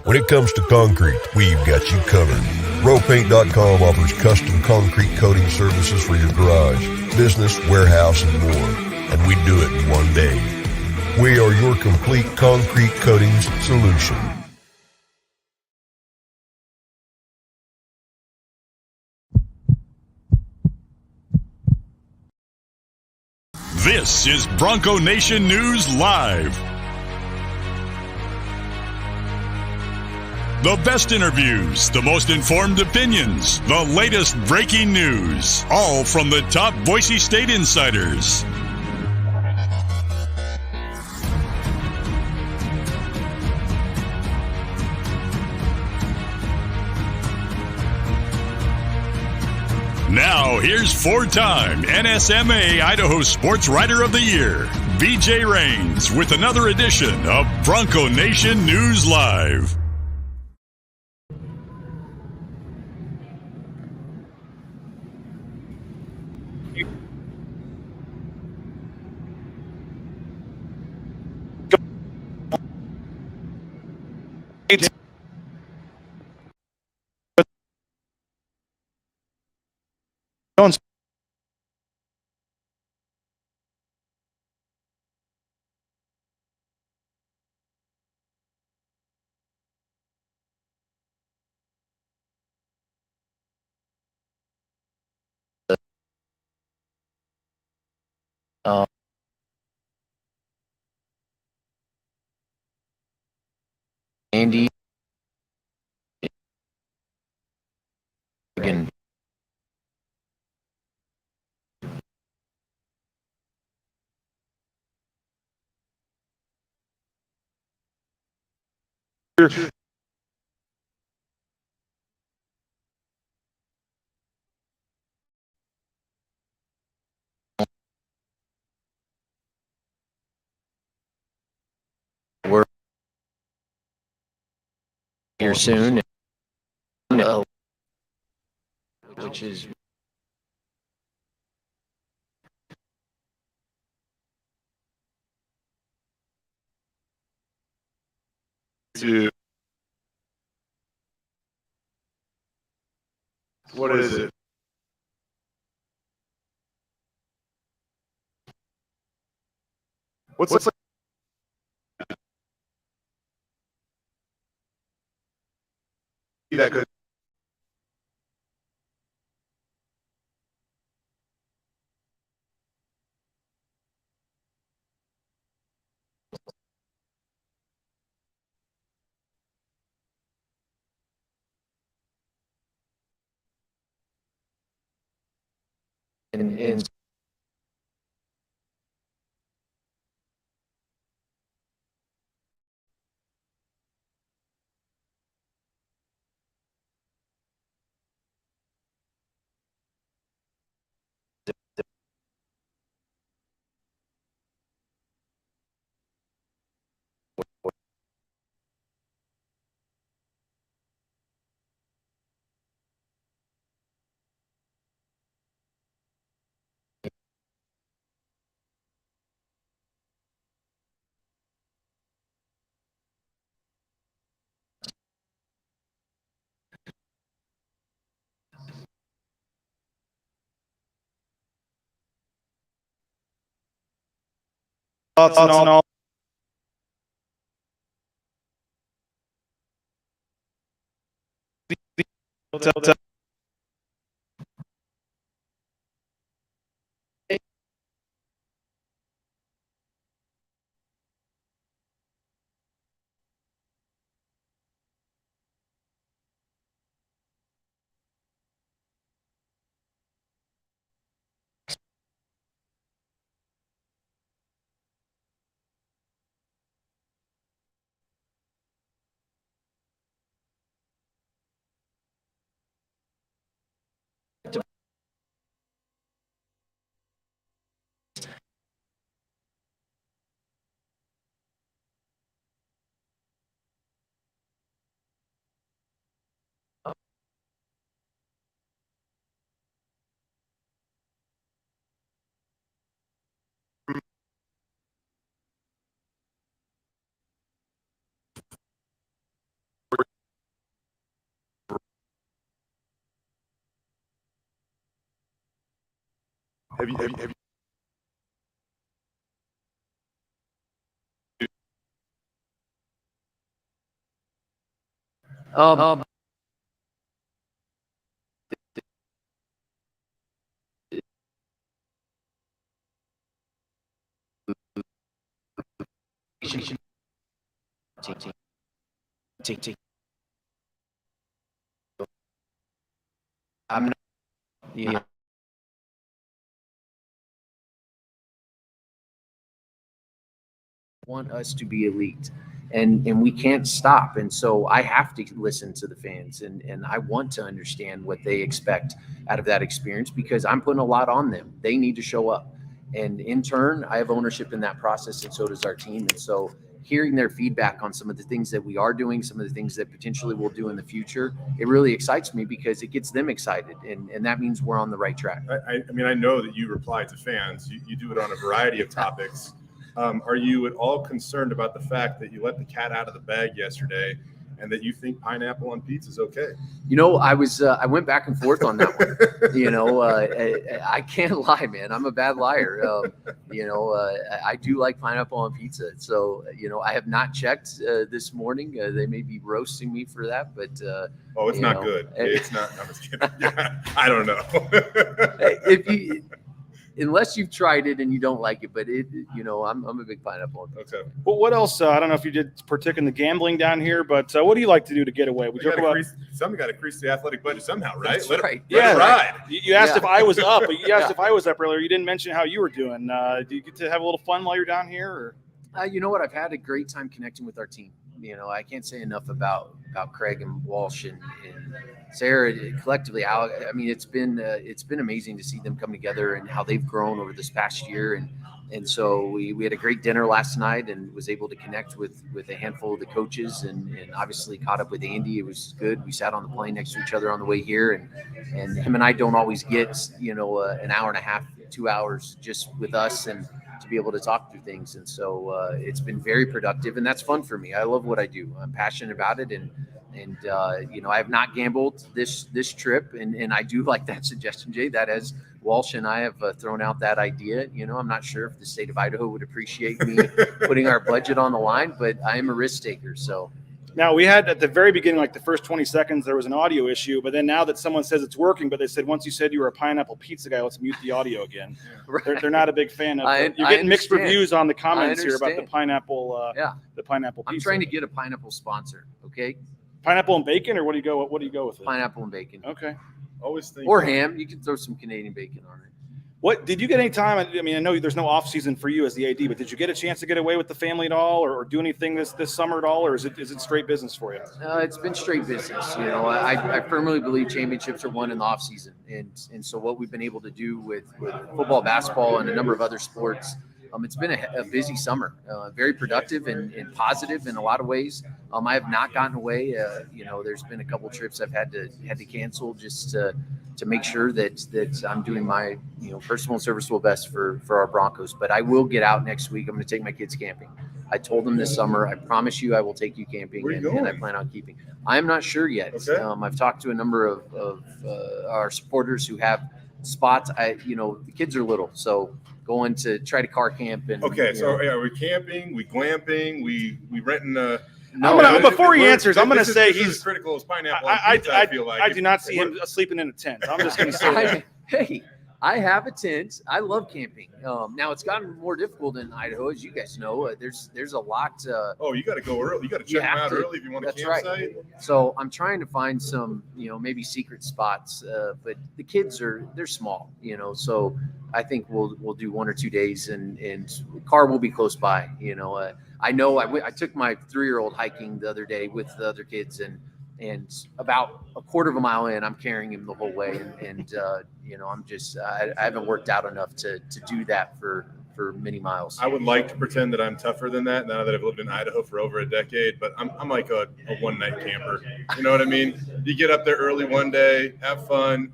When it comes to concrete, we've got you covered. RowPaint.com offers custom concrete coating services for your garage, business, warehouse, and more. And we do it in one day. We are your complete concrete coatings solution. This is Bronco Nation News Live. The best interviews, the most informed opinions, the latest breaking news, all from the top Boise State insiders. Now, here's four-time NSMA Idaho Sports Writer of the Year, BJ Rains, with another edition of Bronco Nation News Live. Jones. Andy again. We're here soon. No, which is to what is it? What's that good? in Thoughts and all. Have you I'm not, you know, want us to be elite, and we can't stop. And so I have to listen to the fans, and I want to understand what they expect out of that experience, because I'm putting a lot on them. They need to show up. And in turn, I have ownership in that process, and so does our team. And so hearing their feedback on some of the things that we are doing, some of the things that potentially we'll do in the future, it really excites me, because it gets them excited. And that means we're on the right track. I mean, I know that you reply to fans. You do it on a variety of topics. Are you at all concerned about the fact that you let the cat out of the bag yesterday, and that you think pineapple on pizza is okay? You know, I went back and forth on that one. You know, I can't lie, man. I'm a bad liar. You know, I do like pineapple on pizza. So, you know, I have not checked this morning. They may be roasting me for that, but oh, it's not good. It's not. I'm just kidding. Yeah, I don't know. If you, unless you've tried it and you don't like it, but it, you know, I'm a big pineapple on pizza. Okay. Well, what else? I don't know if you did partake in the gambling down here, but what do you like to do to get away? Somebody got to increase the athletic budget somehow, right? That's right. Yeah, let it ride. You asked if I was up, but you asked if I was up earlier. You didn't mention how you were doing. Do you get to have a little fun while you're down here? Or? You know what? I've had a great time connecting with our team. You know, I can't say enough about Craig and Walsh and Sarah collectively. I mean, it's been amazing to see them come together and how they've grown over this past year. And so we had a great dinner last night, and was able to connect with a handful of the coaches, and obviously caught up with Andy. It was good. We sat on the plane next to each other on the way here, and him and I don't always get, you know, an hour and a half, 2 hours just with us, and to be able to talk through things. And so it's been very productive, and that's fun for me. I love what I do. I'm passionate about it. And you know, I have not gambled this trip, and I do like that suggestion, Jay. That as Walsh and I have thrown out that idea. You know, I'm not sure if the state of Idaho would appreciate me putting our budget on the line, but I am a risk taker. So now, we had at the very beginning, like the first 20 seconds, there was an audio issue, but then now that someone says it's working, but they said once you said you were a pineapple pizza guy, let's mute the audio again. Right. They're not a big fan of it. You're getting mixed reviews on the comments here about the pineapple. The pineapple pizza. I'm trying to get a pineapple sponsor. Okay. Pineapple and bacon, or what do you go with it? Pineapple and bacon. Okay. Always think. Or ham. You can throw some Canadian bacon on it. What did you get any time? I mean, I know there's no off season for you as the AD, but did you get a chance to get away with the family at all, or do anything this summer at all, or is it straight business for you? It's been straight business. You know, I firmly believe championships are won in the off season, and so what we've been able to do with football, basketball, and a number of other sports. It's been a busy summer, very productive and positive in a lot of ways. I have not gotten away. You know, there's been a couple trips I've had to cancel just to make sure that I'm doing my, you know, personal and serviceable best for our Broncos. But I will get out next week. I'm going to take my kids camping. I told them this summer, I promise you I will take you camping, and I plan on keeping. I'm not sure yet. Okay. I've talked to a number of our supporters who have spots. You know, the kids are little, so going to try to car camp. And So are we camping? We glamping? We renting a? No, before he answers, I'm going to say he's as critical as pineapple. I feel like I do not see him sleeping in a tent. I'm just going to say that. Hey, I have a tent. I love camping. Now it's gotten more difficult in Idaho, as you guys know. There's a lot. You got to go early. You got to check them out early if you want to campsite. Right. So I'm trying to find some, you know, maybe secret spots. But the kids they're small, you know. So I think we'll do 1 or 2 days, and the car will be close by. You know, I know I took my 3-year-old hiking the other day with the other kids, and about a quarter of a mile in, I'm carrying him the whole way. And you know, I'm just, I haven't worked out enough to do that for many miles. I would like to pretend that I'm tougher than that now that I've lived in Idaho for over a decade, but I'm like a one-night camper. You know what I mean? You get up there early one day, have fun,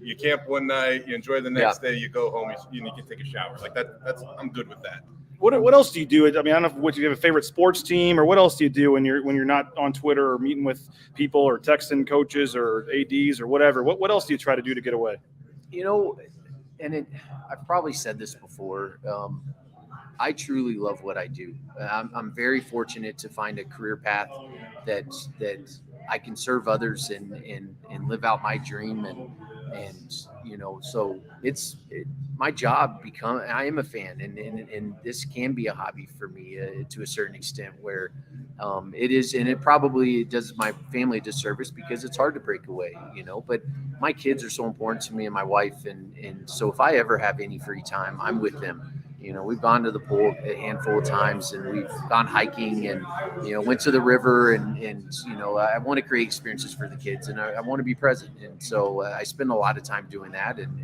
you camp one night, you enjoy the next day, you go home, you can take a shower. Like that's I'm good with that. What else do you do? I mean, I don't know if you have a favorite sports team, or what else do you do when you're not on Twitter or meeting with people or texting coaches or ADs or whatever? What else do you try to do to get away? You know, I've probably said this before. I truly love what I do. I'm very fortunate to find a career path that I can serve others and live out my dream and so my job I am a fan and this can be a hobby for me to a certain extent where it is, and it probably does my family a disservice because it's hard to break away, but my kids are so important to me and my wife. And so if I ever have any free time, I'm with them. We've gone to the pool a handful of times and we've gone hiking and, went to the river and I want to create experiences for the kids and I want to be present. And so I spend a lot of time doing that. And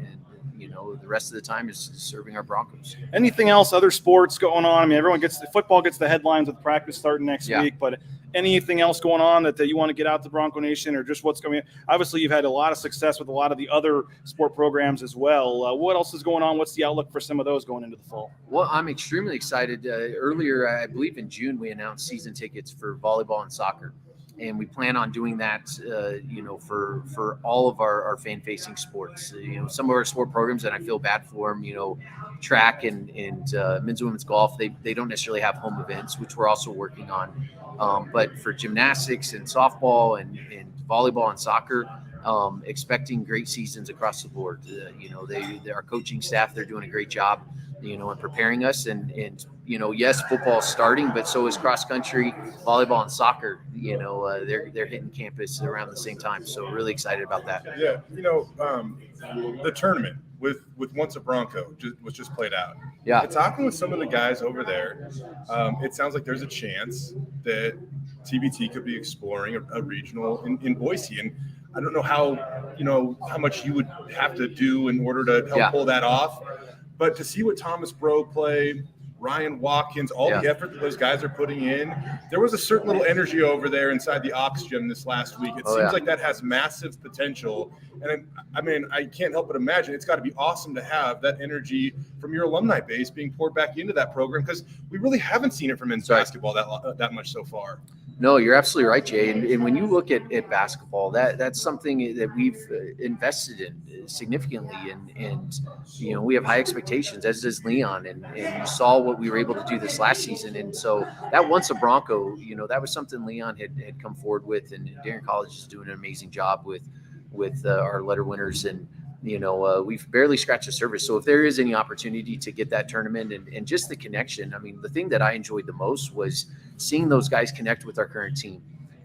the rest of the time is serving our Broncos. Anything else, other sports going on? I mean, football gets the headlines with practice starting next week, but anything else going on that you want to get out to Bronco Nation or just what's going on? Obviously, you've had a lot of success with a lot of the other sport programs as well. What else is going on? What's the outlook for some of those going into the fall? Well, I'm extremely excited. Earlier, I believe in June, we announced season tickets for volleyball and soccer. And we plan on doing that, for all of our fan-facing sports. Some of our sport programs, and I feel bad for them, track and men's and women's golf, they don't necessarily have home events, which we're also working on. But for gymnastics and softball and volleyball and soccer, expecting great seasons across the board. Our coaching staff, they're doing a great job, in preparing us. And yes, football's starting, but so is cross country, volleyball, and soccer. They're hitting campus around the same time. So really excited about that. Yeah, the tournament with Once a Bronco was just played out. Yeah. Talking with some of the guys over there, it sounds like there's a chance that TBT could be exploring a regional in Boise. And I don't know how much you would have to do in order to help pull that off. But to see what Thomas Bro play, Ryan Watkins, all the effort that those guys are putting in, there was a certain little energy over there inside the Ox Gym this last week. It seems like that has massive potential. And I can't help but imagine it's got to be awesome to have that energy from your alumni base being poured back into that program, because we really haven't seen it from men's basketball that much so far. No, you're absolutely right, Jay. And when you look at basketball, that's something that we've invested in significantly. And we have high expectations, as does Leon. And you saw what we were able to do this last season. And so that Once a Bronco, that was something Leon had come forward with. And Darren College is doing an amazing job with our letter winners. And we've barely scratched the surface. So if there is any opportunity to get that tournament and just the connection, the thing that I enjoyed the most was seeing those guys connect with our current team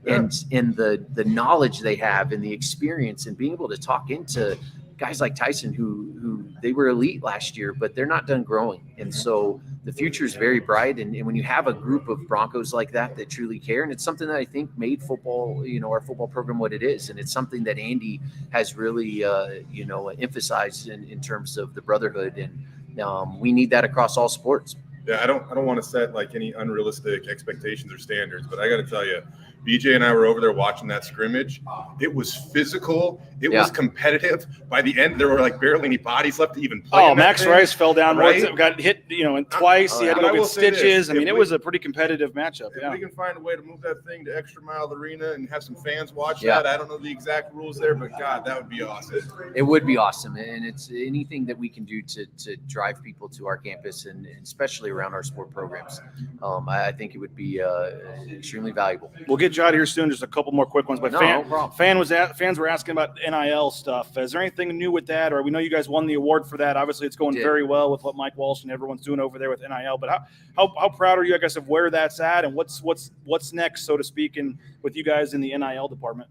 and the knowledge they have and the experience and being able to talk into guys like Tyson who they were elite last year, but they're not done growing. And so the future is very bright. And when you have a group of Broncos like that truly care, and it's something that I think made football, our football program what it is. And it's something that Andy has really, emphasized in terms of the brotherhood. And we need that across all sports. Yeah, I don't want to set like any unrealistic expectations or standards, but I got to tell you, BJ and I were over there watching that scrimmage. It was physical. It was competitive. By the end, there were like barely any bodies left to even play. Oh, Max Rice fell down, right? Got hit, twice. He had to go get stitches. It was a pretty competitive matchup. If we can find a way to move that thing to Extra Mile Arena and have some fans watch that, I don't know the exact rules there, but God, that would be awesome. It would be awesome, and it's anything that we can do to drive people to our campus and especially around our sport programs. I think it would be extremely valuable. We'll get you out of here soon. Just a couple more quick ones. But fans were asking about NIL stuff. Is there anything new with that? Or we know you guys won the award for that. Obviously, it's going very well with what Mike Walsh and everyone's doing over there with NIL. But how proud are you, I guess, of where that's at and what's next, so to speak, with you guys in the NIL department?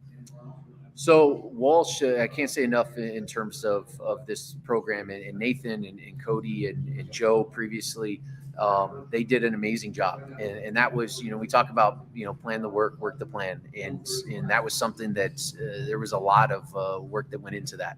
So Walsh, I can't say enough in terms of this program, and Nathan and Cody and Joe previously. They did an amazing job. And that was, we talk about, plan the work the plan. And that was something that there was a lot of work that went into that.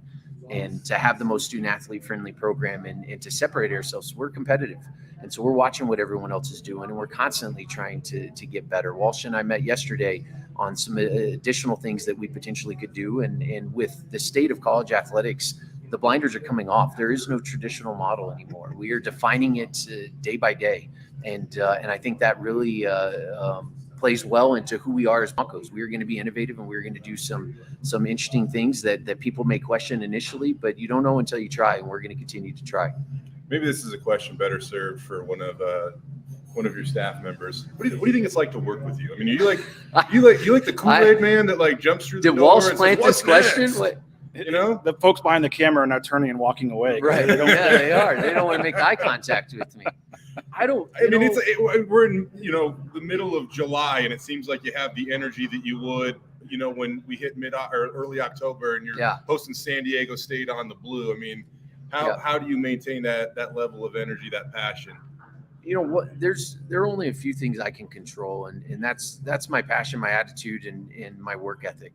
And to have the most student athlete friendly program and to separate ourselves, we're competitive. And so we're watching what everyone else is doing, and we're constantly trying to get better. Walsh and I met yesterday on some additional things that we potentially could do. And with the state of college athletics, the blinders are coming off. There is no traditional model anymore. We are defining it day by day. And I think that really plays well into who we are as Broncos. We're going to be innovative, and we're going to do some interesting things that people may question initially, but you don't know until you try, and we're going to continue to try. Maybe this is a question better served for one of your staff members. What do you think it's like to work with you? I mean, you like the Kool-Aid man that like jumps through the door? Did Walsh plant this question? What? You know, the folks behind the camera are now turning and walking away. Right? They are. They don't want to make eye contact with me. We're in the middle of July, and it seems like you have the energy that you would when we hit mid or early October, and you're hosting San Diego State on the Blue. I mean, how do you maintain that level of energy, that passion? There are only a few things I can control, and that's my passion, my attitude, and my work ethic.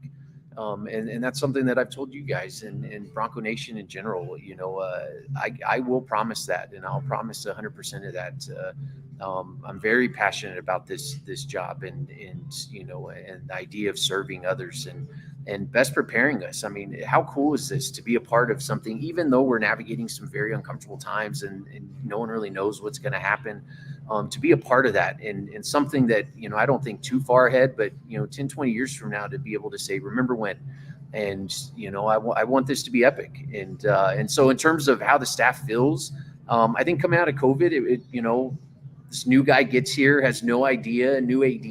And that's something that I've told you guys and Bronco Nation in general. I will promise that, and I'll promise 100% of that. I'm very passionate about this job and the idea of serving others and best preparing us. I mean, how cool is this to be a part of something, even though we're navigating some very uncomfortable times and no one really knows what's going to happen, to be a part of that and something that, I don't think too far ahead, but 10, 20 years from now to be able to say, remember when, and, I want this to be epic. And so in terms of how the staff feels, I think coming out of COVID, this new guy gets here, has no idea, new AD,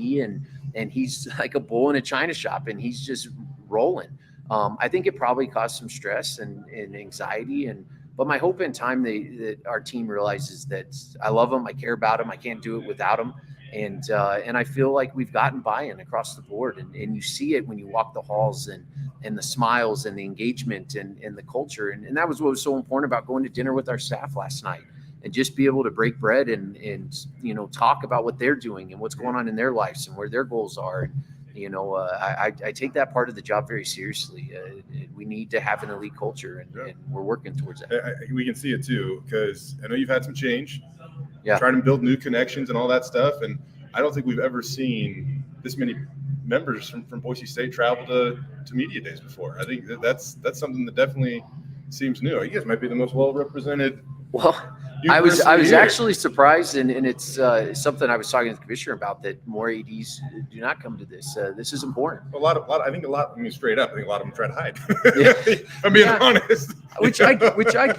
and he's like a bull in a china shop, and he's just rolling. I think it probably caused some stress and anxiety, but my hope in time that our team realizes that I love them, I care about them, I can't do it without them, and I feel like we've gotten buy-in across the board, and you see it when you walk the halls and the smiles and the engagement and the culture, and that was what was so important about going to dinner with our staff last night. And just be able to break bread and talk about what they're doing and what's going on in their lives and where their goals are. I take that part of the job very seriously. We need to have an elite culture, and we're working towards that. We can see it too, because I know you've had some change. Yeah, trying to build new connections and all that stuff. And I don't think we've ever seen this many members from Boise State travel to media days before. I think that's something that definitely seems new. You guys might be the most well represented. Well, I was actually surprised, and it's something I was talking to the commissioner about, that more ADs do not come to this. This is important. A lot. I mean, straight up, I think a lot of them try to hide. Yeah. I'm being honest. Which I get. But I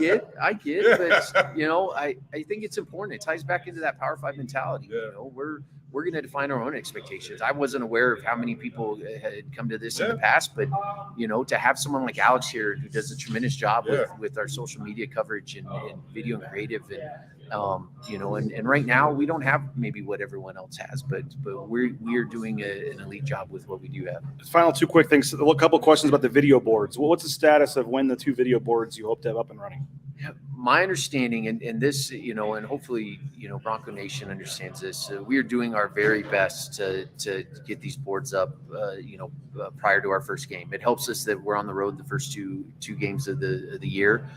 think it's important. It ties back into that Power 5 mentality. Yeah. We're going to define our own expectations. I wasn't aware of how many people had come to this in the past, but to have someone like Alex here who does a tremendous job with our social media coverage and video and creative, and right now we don't have maybe what everyone else has, but we're doing an elite job with what we do have. Final two quick things. A couple of questions about the video boards. What's the status of when the 2 video boards you hope to have up and running? My understanding, and this, and hopefully, Bronco Nation understands this. We are doing our very best to get these boards up, prior to our first game. It helps us that we're on the road the first two games of the year.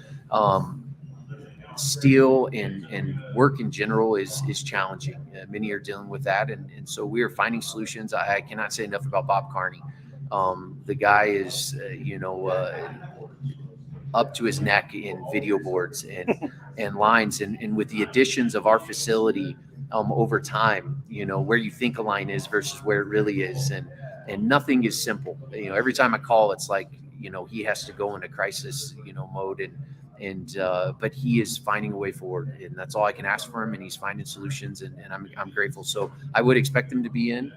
Steel and work in general is challenging. Many are dealing with that, and so we are finding solutions. I cannot say enough about Bob Carney. The guy is, up to his neck in video boards and lines, and with the additions of our facility over time, where you think a line is versus where it really is, and nothing is simple. Every time I call, it's like he has to go into crisis mode, but he is finding a way forward, and that's all I can ask for him, and he's finding solutions, and I'm grateful. So I would expect him to be in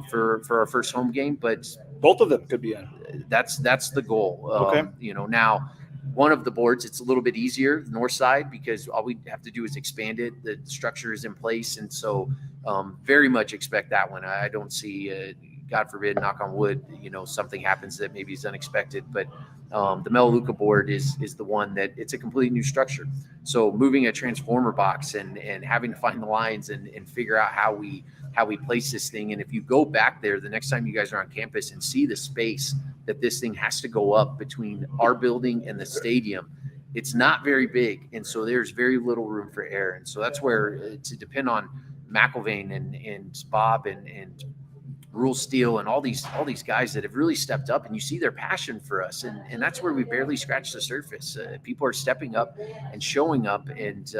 for our first home game, but both of them could be in. That's the goal. Okay. Now one of the boards, it's a little bit easier, the north side, because all we have to do is expand it. The structure is in place, and so very much expect that one. I don't see, God forbid, knock on wood, something happens that maybe is unexpected, but the Melaleuca board is the one that it's a completely new structure. So moving a transformer box and having to find the lines and figure out how we place this thing. And if you go back there the next time you guys are on campus and see the space that this thing has to go up between our building and the stadium, it's not very big. And so there's very little room for error. And so that's where to depend on McIlvain and Bob and Rule Steel and all these guys that have really stepped up, and you see their passion for us, and that's where we barely scratched the surface. People are stepping up and showing up, and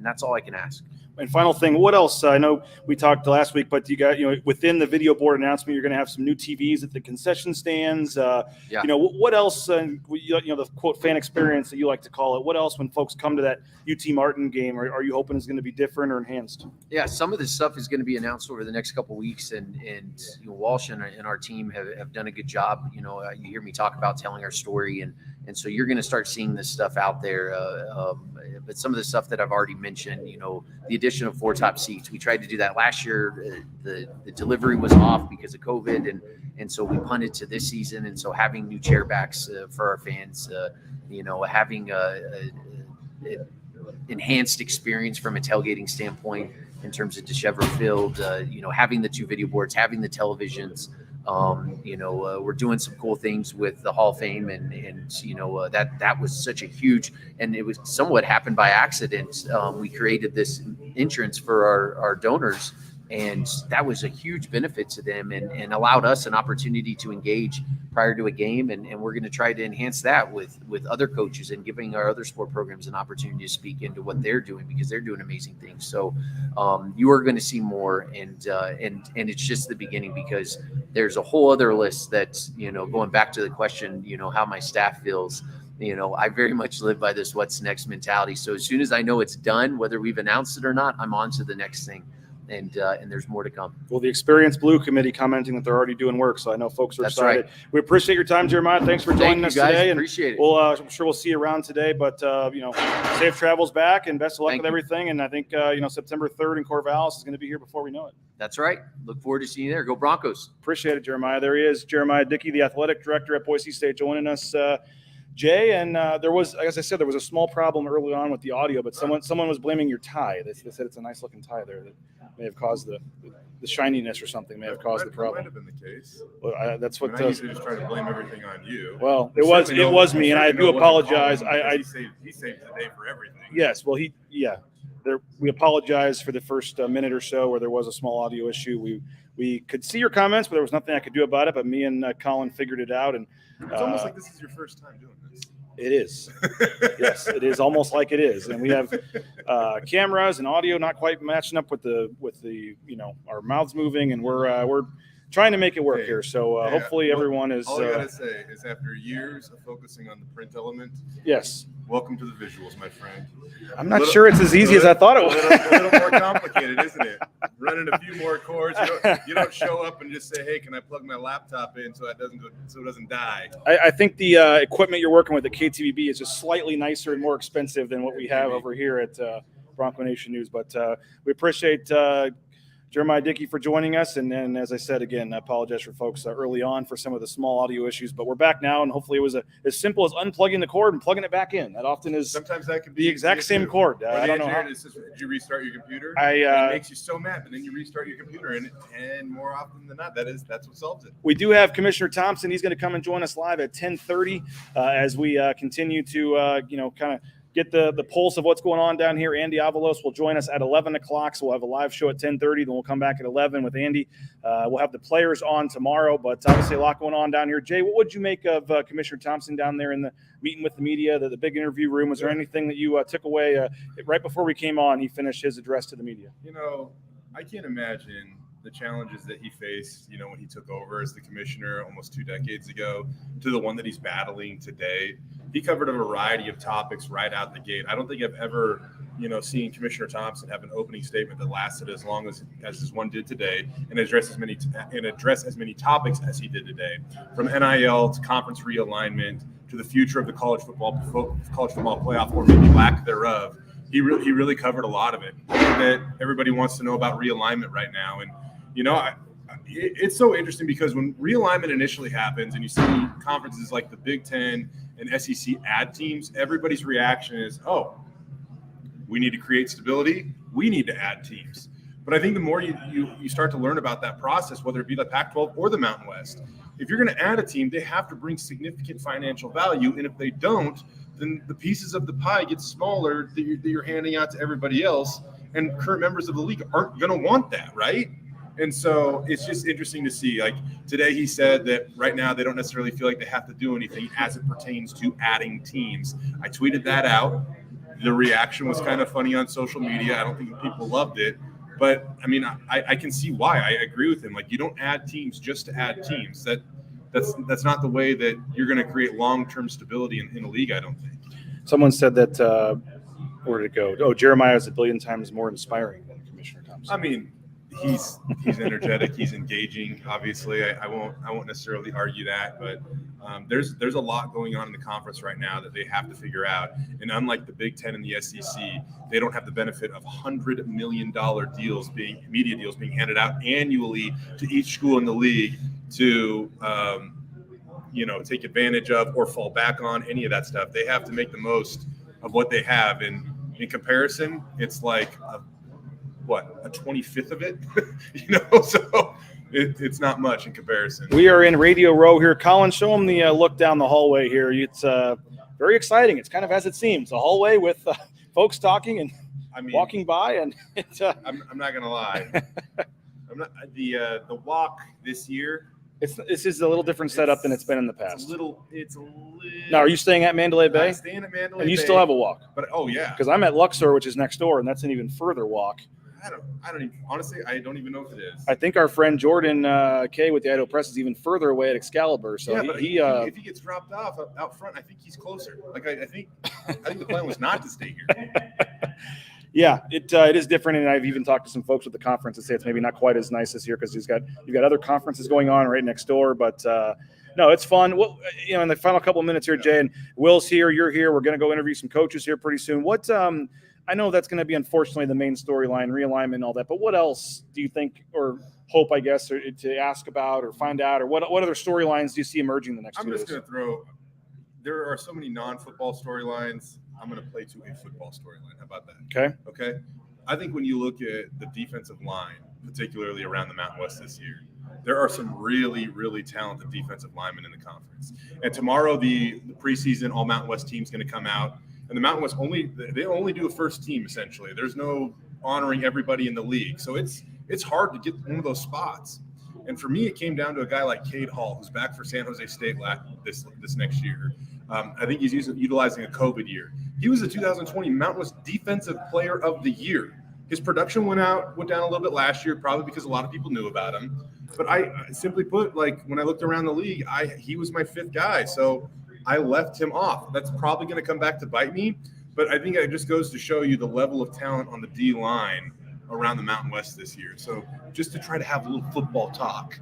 that's all I can ask. And final thing, what else? I know we talked last week, but you got, within the video board announcement, you're going to have some new TVs at the concession stands. What else? The quote fan experience that you like to call it. What else when folks come to that UT Martin game? Are you hoping is going to be different or enhanced? Yeah, some of this stuff is going to be announced over the next couple of weeks, and Walsh and our team have done a good job. You hear me talk about telling our story, and so you're going to start seeing this stuff out there. But some of the stuff that I've already mentioned, the addition of 4 top seats, we tried to do that last year. The delivery was off because of COVID, and so we punted to this season. And so having new chair backs for our fans, having a enhanced experience from a tailgating standpoint in terms of Deshevra Field, having the 2 video boards, having the televisions. We're doing some cool things with the Hall of Fame, and that was such a huge, and it was somewhat happened by accident. We created this insurance for our donors, and that was a huge benefit to them, and allowed us an opportunity to engage prior to a game, and we're going to try to enhance that with other coaches and giving our other sport programs an opportunity to speak into what they're doing, because they're doing amazing things. So you are going to see more, and it's just the beginning, because there's a whole other list that's, going back to the question, how my staff feels. I very much live by this what's next mentality. So as soon as I know it's done, whether we've announced it or not, I'm on to the next thing. And there's more to come. Well, the Experience Blue Committee commenting that they're already doing work, so I know folks are excited. Right. We appreciate your time, Jeremiah. Thanks for joining us today. Appreciate it. I'm sure we'll see you around today, but safe travels back, and best of luck with everything. And I think September 3rd in Corvallis is going to be here before we know it. That's right. Look forward to seeing you there. Go Broncos. Appreciate it, Jeremiah. There he is, Jeramiah Dickey, the athletic director at Boise State, joining us. Jay, and there was, as I said, there was a small problem early on with the audio, but someone was blaming your tie. They said it's a nice looking tie there that may have caused the shininess or something may have caused the problem. That might have been the case. Well, that's what I usually just try to blame everything on you. Well, it was me, and I do apologize. He saved the day for everything. Yes, well, we apologize for the first minute or so where there was a small audio issue. We could see your comments, but there was nothing I could do about it. But me and Colin figured it out, and it's almost like this is your first time doing this. It is. Yes, it is almost like it is. And we have cameras and audio not quite matching up with the our mouths moving, and we're trying to make it work here. So hopefully everyone is. All I gotta say is, after years of focusing on the print element, yes, welcome to the visuals, my friend. I'm not sure it's as easy as I thought it was. A little more complicated, isn't it? Running a few more cords. You don't show up and just say, "Hey, can I plug my laptop in so it doesn't die?" I think the equipment you're working with at KTVB is just slightly nicer and more expensive than what we have over here at Bronco Nation News. But we appreciate Jeramiah Dickey for joining us. And then, as I said, again, I apologize for folks early on for some of the small audio issues, but we're back now, and hopefully it was as simple as unplugging the cord and plugging it back in. That often is sometimes that can be the exact same cord. I don't know how. Did you restart your computer? It makes you so mad, but then you restart your computer, and more often than not, that's what solves it. We do have Commissioner Thompson. He's going to come and join us live at 10:30 as we continue to kind of get the pulse of what's going on down here. Andy Avalos will join us at 11 o'clock, so we'll have a live show at 10:30. Then we'll come back at 11 with Andy. We'll have the players on tomorrow, but obviously a lot going on down here. Jay, what would you make of Commissioner Thompson down there in the meeting with the media, the big interview room? Was there anything that you took away? Right before we came on, he finished his address to the media. I can't imagine the challenges that he faced, when he took over as the commissioner almost 2 decades ago, to the one that he's battling today. He covered a variety of topics right out the gate. I don't think I've ever, seen Commissioner Thompson have an opening statement that lasted as long as this one did today, and address as many topics as he did today, from NIL to conference realignment to the future of the college football playoff, or maybe lack thereof. He really covered a lot of it. That everybody wants to know about realignment right now, and it's so interesting because when realignment initially happens and you see conferences like the Big Ten and SEC add teams, everybody's reaction is, "Oh, we need to create stability. We need to add teams." But I think the more you start to learn about that process, whether it be the Pac-12 or the Mountain West, if you're going to add a team, they have to bring significant financial value, and if they don't, then the pieces of the pie get smaller that you're handing out to everybody else, and current members of the league aren't going to want that, right? And so it's just interesting to see. Like today, he said that right now they don't necessarily feel like they have to do anything as it pertains to adding teams. I tweeted that out. The reaction was kind of funny on social media. I don't think people loved it. But, I mean, I can see why. I agree with him. Like, you don't add teams just to add teams. That's not the way that you're going to create long-term stability in a league, I don't think. Someone said that where did it go? Oh, Jeremiah is a billion times more inspiring than Commissioner Thompson. I mean, he's energetic, he's engaging. Obviously, I won't necessarily argue that, but there's a lot going on in the conference right now that they have to figure out. And unlike the Big Ten and the SEC, they don't have the benefit of $100 million media deals being handed out annually to each school in the league to take advantage of or fall back on any of that stuff. They have to make the most of what they have, and in comparison, it's like a 25th of it, so it's not much in comparison. We are in Radio Row here. Colin, show them the look down the hallway here. It's very exciting. It's kind of as it seems, a hallway with folks talking and walking by, and it's I'm not gonna lie. The walk this year. This is a little different setup than it's been in the past. It's a little. Now, are you staying at Mandalay Bay? I'm staying at Mandalay Bay. And you still have a walk? But yeah, because I'm at Luxor, which is next door, and that's an even further walk. I don't even, honestly, I don't even know if it is. I think our friend Jordan Kay with the Idaho Press is even further away at Excalibur. So yeah, if he gets dropped off out front, I think he's closer. Like I think the plan was not to stay here. Yeah, it is different, and I've even talked to some folks at the conference that say it's maybe not quite as nice this year because you've got other conferences going on right next door. But no, it's fun. Well, in the final couple of minutes here, Jay, and Will's here, you're here. We're going to go interview some coaches here pretty soon. What I know that's going to be unfortunately the main storyline, realignment, and all that. But what else do you think or hope, I guess, or to ask about or find out, or what other storylines do you see emerging the next 2 days? I'm just going to throw. There are so many non-football storylines. I'm going to play to a football storyline. How about that? Okay. I think when you look at the defensive line, particularly around the Mountain West this year, there are some really, really talented defensive linemen in the conference. And tomorrow, the preseason All Mountain West team is going to come out, and the Mountain West only do a first team essentially. There's no honoring everybody in the league, so it's hard to get one of those spots. And for me, it came down to a guy like Cade Hall, who's back for San Jose State this next year. I think he's utilizing a COVID year. He was the 2020 Mountain West Defensive Player of the Year. His production went down a little bit last year, probably because a lot of people knew about him. But I simply put, like when I looked around the league, he was my 5th guy, so I left him off. That's probably going to come back to bite me. But I think it just goes to show you the level of talent on the D line around the Mountain West this year. So just to try to have a little football talk.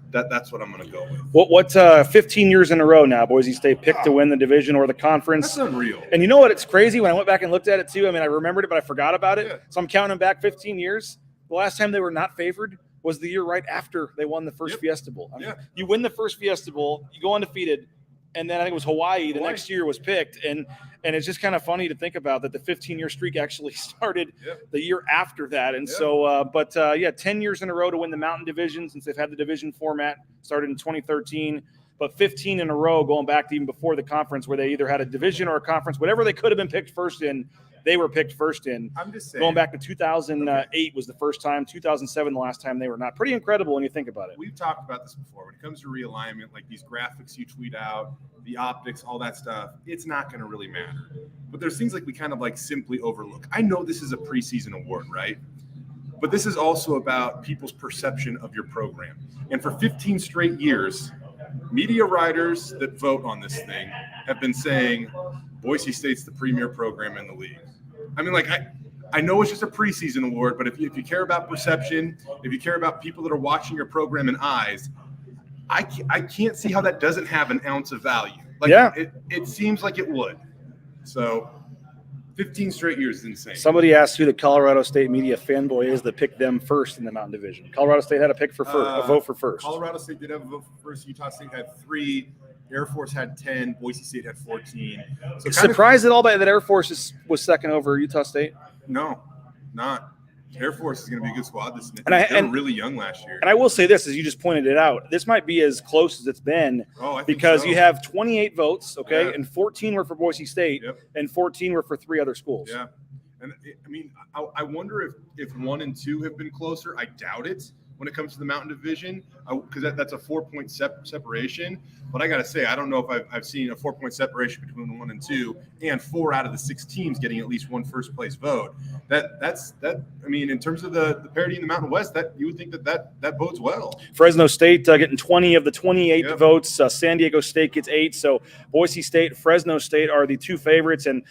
That's what I'm going to go with. What 15 years in a row now, Boise State picked to win the division or the conference. That's unreal. And you know what? It's crazy. When I went back and looked at it too, I remembered it, but I forgot about it. Yeah. So I'm counting back 15 years. The last time they were not favored was the year right after they won the first Fiesta Bowl. You win the first Fiesta Bowl, you go undefeated, and then I think it was Hawaii the next year was picked. And it's just kind of funny to think about that the 15-year streak actually started the year after that. And so, 10 years in a row to win the Mountain Division since they've had the division format, started in 2013. But 15 in a row going back to even before the conference where they either had a division or a conference, whatever they could have been picked first in, they were picked first in. I'm just saying. Going back to 2008 was the first time, 2007 the last time they were not. Pretty incredible when you think about it. We've talked about this before. When it comes to realignment, like these graphics you tweet out, the optics, all that stuff, it's not going to really matter. But there's things like we kind of like simply overlook. I know this is a preseason award, right? But this is also about people's perception of your program. And for 15 straight years, media writers that vote on this thing have been saying Boise State's the premier program in the league. I know it's just a preseason award, but if you care about perception, if you care about people that are watching your program in eyes, I can't see how that doesn't have an ounce of value. It seems like it would. So 15 straight years is insane. Somebody asked who the Colorado State media fanboy is that picked them first in the Mountain Division. Colorado State had a pick for first, a vote for first. Colorado State did have a vote for first. Utah State had 3. Air Force had 10. Boise State had 14. So surprised at all that Air Force was second over Utah State? No, not. Air Force is going to be a good squad this year. They were really young last year. And I will say this, as you just pointed it out, this might be as close as it's been because you have 28 votes, and 14 were for Boise State, and 14 were for 3 other schools. Yeah, and I wonder if 1 and 2 have been closer. I doubt it, when it comes to the Mountain Division, because that's a 4-point separation. But I got to say, I don't know if I've seen a 4-point separation between 1 and 2, and 4 out of the 6 teams getting at least one first place vote. That's I mean, in terms of the parity in the Mountain West, that you would think that bodes well. Fresno State getting 20 of the 28 votes. San Diego State gets 8. So Boise State, Fresno State are the 2 favorites. And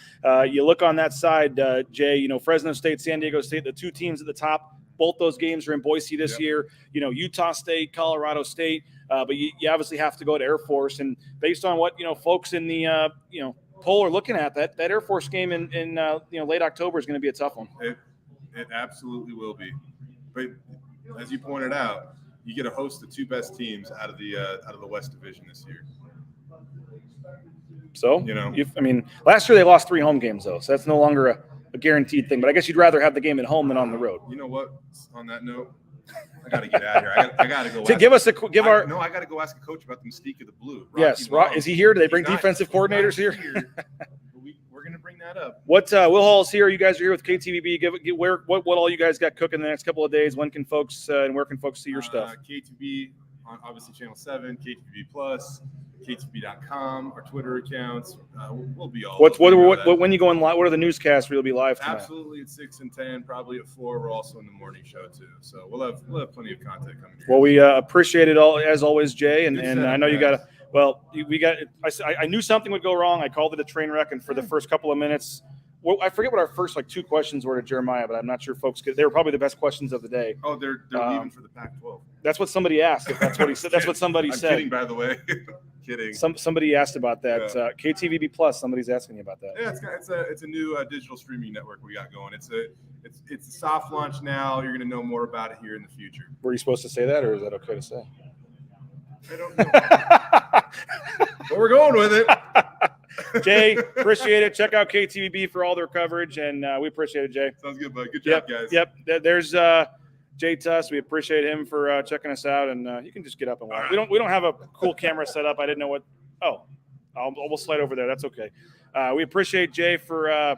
you look on that side, Jay, Fresno State, San Diego State, the 2 teams at the top. Both those games are in Boise this year. Utah State, Colorado State, but you obviously have to go to Air Force. And based on what folks in the poll are looking at, that Air Force game in late October is going to be a tough one. It absolutely will be. But as you pointed out, you get to host the 2 best teams out of the West Division this year. So last year they lost 3 home games though, so that's no longer a guaranteed thing. But I guess you'd rather have the game at home than on the road. You know what? On that note, I got to get out of here. I got to go. I got to go ask a coach about the mystique of the blue. Yes, is he here? Do they bring defensive coordinators here? We're going to bring that up. What Will Hall's here? You guys are here with KTVB. What all you guys got cooking the next couple of days? When can folks and where can folks see your stuff? KTVB on obviously Channel 7, KTVB Plus. KTVB.com, our Twitter accounts. We'll be all. When you go on live? What are the newscasts where you'll be live tonight? Absolutely at 6 and 10, probably at 4. We're also in the morning show too, so we'll have plenty of content coming. Well, we appreciate it all as always, Jay, and I know you got to. Well, I knew something would go wrong. I called it a train wreck, and for the first couple of minutes. Well, I forget what our first 2 questions were to Jeremiah, but I'm not sure folks they were probably the best questions of the day. Oh, they're leaving for the Pac-12. That's what somebody asked. If that's what he said. That's what somebody said. Kidding, by the way. Kidding. Somebody asked about that. Yeah. KTVB Plus. Somebody's asking you about that. Yeah, it's a new digital streaming network we got going. It's a soft launch now. You're going to know more about it here in the future. Were you supposed to say that, or is that okay to say? I don't know. But we're going with it. Jay, appreciate it. Check out KTVB for all their coverage, and we appreciate it, Jay. Sounds good, bud. Good job, guys. Yep. There's Jay Tust. We appreciate him for checking us out, and you can just get up and watch. We don't have a cool camera set up. I didn't know what. Oh, we'll slide over there. That's okay. We appreciate Jay for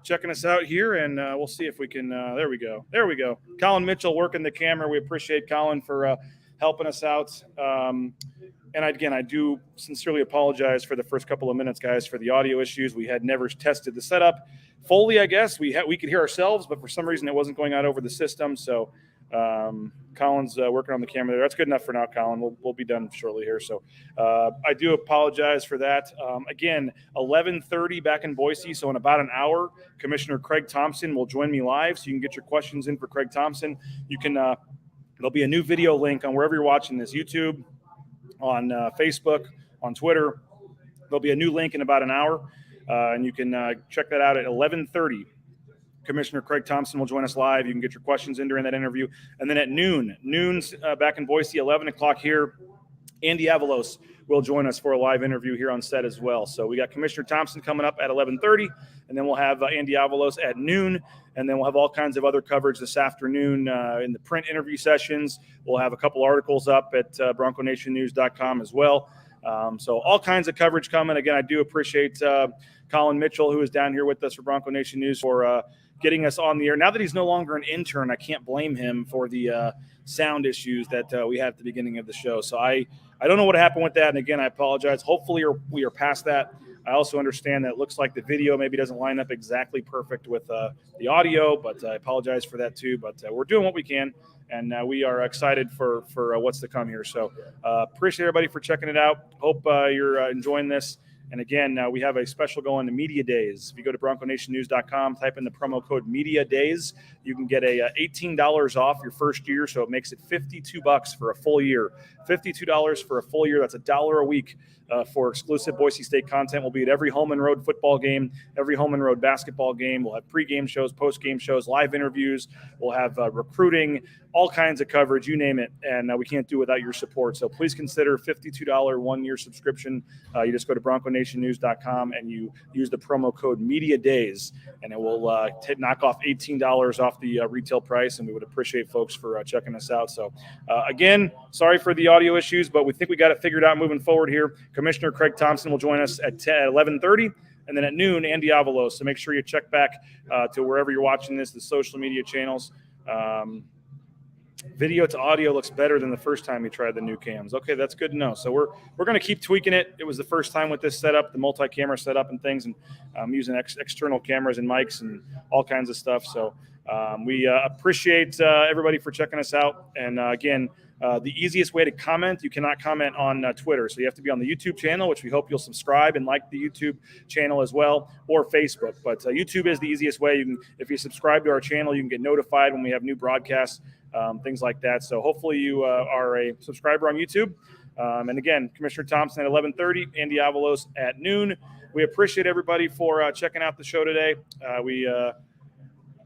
checking us out here, and we'll see if we can. There we go. Colin Mitchell working the camera. We appreciate Colin for helping us out. And again, I do sincerely apologize for the first couple of minutes, guys, for the audio issues. We had never tested the setup fully, I guess. We could hear ourselves, but for some reason it wasn't going out over the system. So Colin's working on the camera there. That's good enough for now, Colin. We'll be done shortly here. So I do apologize for that. Again, 11:30 back in Boise. So in about an hour, Commissioner Craig Thompson will join me live. So you can get your questions in for Craig Thompson. You can there'll be a new video link on wherever you're watching this, YouTube, on Facebook, on Twitter. There'll be a new link in about an hour, and you can check that out at 11:30. Commissioner Craig Thompson will join us live. You can get your questions in during that interview. And then at noon's back in Boise, 11 o'clock here, Andy Avalos will join us for a live interview here on set as well. So we got Commissioner Thompson coming up at 11:30, and then we'll have Andy Avalos at noon, and then we'll have all kinds of other coverage this afternoon in the print interview sessions. We'll have a couple articles up at BroncoNationNews.com as well. So all kinds of coverage coming. Again, I do appreciate Colin Mitchell, who is down here with us for Bronco Nation News, for getting us on the air. Now that he's no longer an intern, I can't blame him for the sound issues that we had at the beginning of the show. So I don't know what happened with that. And again, I apologize. Hopefully we are past that. I also understand that it looks like the video maybe doesn't line up exactly perfect with the audio, but I apologize for that too. But we're doing what we can, and we are excited for what's to come here. So appreciate everybody for checking it out. Hope you're enjoying this. And again, we have a special going to Media Days. If you go to BroncoNationNews.com, type in the promo code Media Days, you can get a $18 off your first year. So it makes it $52 for a full year. $52 for a full year. That's $1 a week for exclusive Boise State content. We'll be at every home and road football game, every home and road basketball game. We'll have pregame shows, postgame shows, live interviews. We'll have recruiting, all kinds of coverage, you name it. And we can't do it without your support. So please consider $52 1-year subscription. You just go to BroncoNationNews.com and you use the promo code Media Days, and it will knock off $18 off the retail price. And we would appreciate folks for checking us out. So again, sorry for the audio issues, but we think we got it figured out moving forward here. Commissioner Craig Thompson will join us at 11:30. And then at noon, Andy Avalos. So make sure you check back to wherever you're watching this, the social media channels. Video to audio looks better than the first time you tried the new cams. Okay, that's good to know. So we're going to keep tweaking it. It was the first time with this setup, the multi-camera setup and things, and using external cameras and mics and all kinds of stuff. So we appreciate everybody for checking us out. And again, the easiest way to comment, you cannot comment on Twitter. So you have to be on the YouTube channel, which we hope you'll subscribe and like the YouTube channel as well, or Facebook. But YouTube is the easiest way. You can, if you subscribe to our channel, you can get notified when we have new broadcasts, things like that. So hopefully you are a subscriber on YouTube. And again, Commissioner Thompson at 11:30, Andy Avalos at noon. We appreciate everybody for checking out the show today. We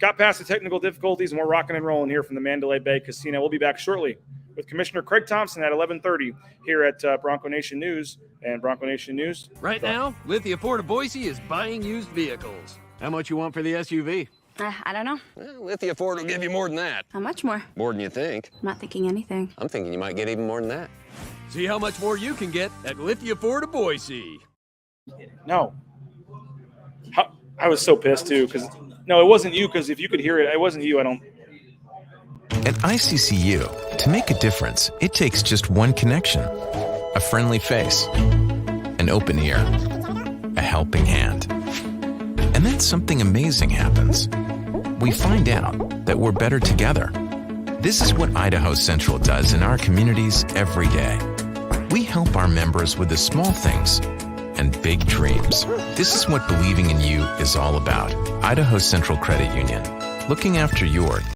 got past the technical difficulties, and we're rocking and rolling here from the Mandalay Bay Casino. We'll be back shortly with Commissioner Craig Thompson at 11:30 here at Bronco Nation News and Bronco Nation News. Right now, Lithia Ford of Boise is buying used vehicles. How much you want for the SUV? I don't know. Well, Lithia Ford will give you more than that. How much more? More than you think. I'm not thinking anything. I'm thinking you might get even more than that. See how much more you can get at Lithia Ford of Boise. No. I was so pissed, too, because no, it wasn't you, because if you could hear it, it wasn't you. I don't. At ICCU, to make a difference, it takes just one connection. A friendly face, an open ear, a helping hand. And then something amazing happens. We find out that we're better together. This is what Idaho Central does in our communities every day. We help our members with the small things and big dreams. This is what believing in you is all about. Idaho Central Credit Union, looking after your